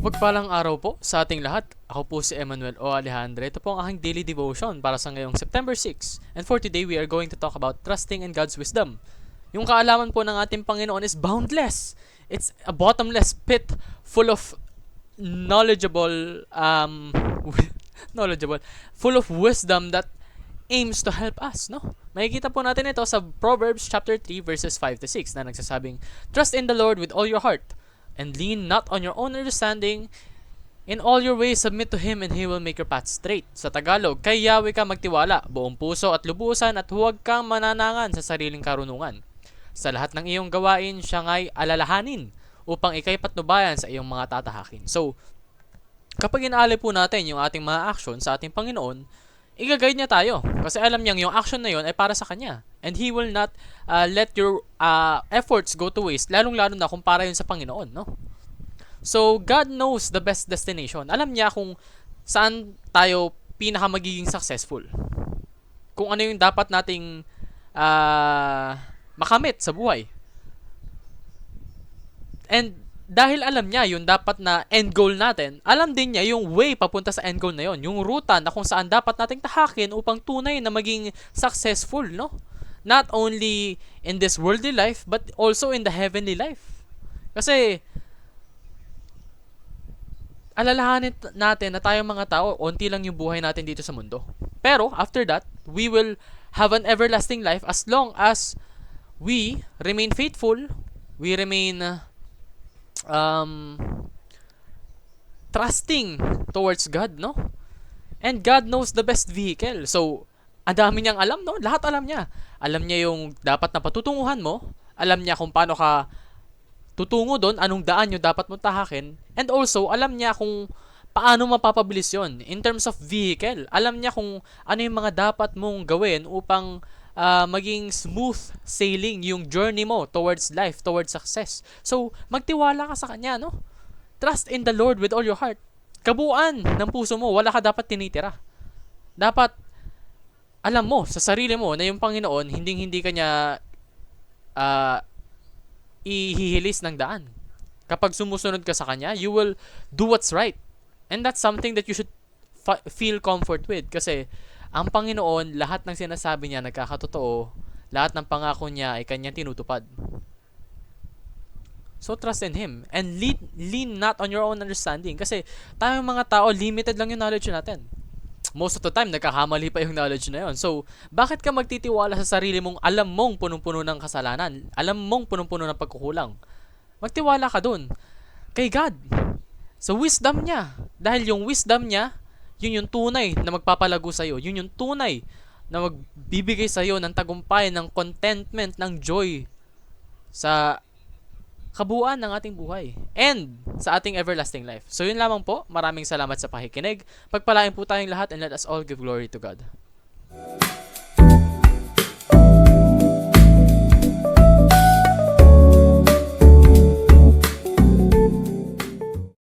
Mapagpalang araw po sa ating lahat. Ako po si Emmanuel O. Alejandre. Ito po ang aking daily devotion para sa ngayong September 6. And for today, we are going to talk about trusting in God's wisdom. Yung kaalaman po ng ating Panginoon is boundless. It's a bottomless pit full of knowledgeable, knowledgeable, full of wisdom that aims to help us, no? Makikita po natin ito sa Proverbs chapter 3 verses 5 to 6 na nagsasabing, "Trust in the Lord with all your heart and lean not on your own understanding. In all your ways submit to Him and He will make your path straight." Sa Tagalog, kay Yahweh ka magtiwala, buong puso at lubusan at huwag kang mananangan sa sariling karunungan. Sa lahat ng iyong gawain, siya nga'y alalahanin upang ikay patnubayan sa iyong mga tatahakin. So, kapag inaali po natin yung ating mga action sa ating Panginoon, i-guide niya tayo. Kasi alam niyang yung action na yun ay para sa Kanya. And He will not let your efforts go to waste, lalong-lalo na kung para yun sa Panginoon, no? So, God knows the best destination. Alam niya kung saan tayo pinaka magiging successful. Kung ano yung dapat nating makamit sa buhay. And dahil alam niya yung dapat na end goal natin, alam din niya yung way papunta sa end goal na yon, yung ruta na kung saan dapat nating tahakin upang tunay na maging successful, no? Not only in this worldly life, but also in the heavenly life. Kasi, alalahanin natin na tayong mga tao, onti lang yung buhay natin dito sa mundo. Pero, after that, we will have an everlasting life as long as we remain faithful, we remain trusting towards God, no? And God knows the best vehicle. So, ang dami niyang alam, no? Lahat alam niya. Alam niya yung dapat na patutunguhan mo. Alam niya kung paano ka tutungo doon, anong daan yung dapat mo tahakin. And also, alam niya kung paano mapapabilis yon in terms of vehicle. Alam niya kung ano yung mga dapat mong gawin upang maging smooth sailing yung journey mo towards life, towards success. So, magtiwala ka sa Kanya, no? Trust in the Lord with all your heart. Kabuuan ng puso mo, wala ka dapat tinitira. Dapat, alam mo sa sarili mo na yung Panginoon, hindi Kanya ihihilis ng daan. Kapag sumusunod ka sa Kanya, you will do what's right. And that's something that you should feel comfort with. Kasi, ang Panginoon, lahat ng sinasabi niya nagkakatotoo, lahat ng pangako niya ay Kanyang tinutupad. So, trust in Him. And lean not on your own understanding. Kasi, tayong mga tao, limited lang yung knowledge natin. Most of the time, nagkakamali pa yung knowledge na yon. So, bakit ka magtitiwala sa sarili mong alam mong punong-puno ng kasalanan? Alam mong punong-puno ng pagkukulang? Magtiwala ka dun. Kay God. Sa wisdom niya. Dahil yung wisdom niya, yun yung tunay na magpapalago sa'yo. Yun yung tunay na magbibigay sa'yo ng tagumpay, ng contentment, ng joy sa kabuuan ng ating buhay and sa ating everlasting life. So yun lamang po. Maraming salamat sa pakikinig. Pagpalain po tayong lahat and let us all give glory to God.